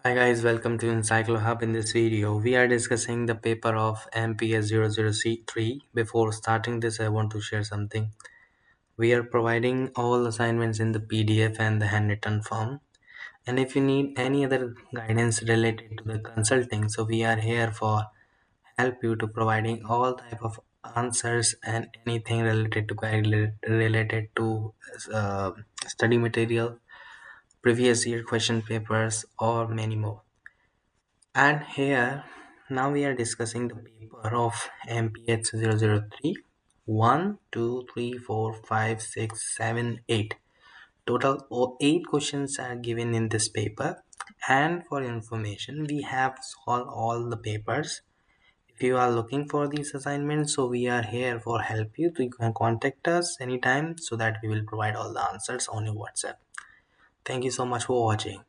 Hi guys, welcome to Encyclo Hub. In this video, we are discussing the paper of MPS00C3. Before starting this, I want to share something. We are providing all assignments in the PDF and the handwritten form. And if you need any other guidance related to the consulting, so we are here for help you to providing all type of answers and anything related to related to uh, study material, previous year question papers, or many more. And here now we are discussing the paper of MPH 003 1, 2, 3, 4, 5, 6, 7, 8. Total 8 questions are given in this paper. And for information, we have solved all the papers. If you are looking for these assignments, so we are here for help you. So you can contact us anytime so that we will provide all the answers on your WhatsApp. Thank you so much for watching.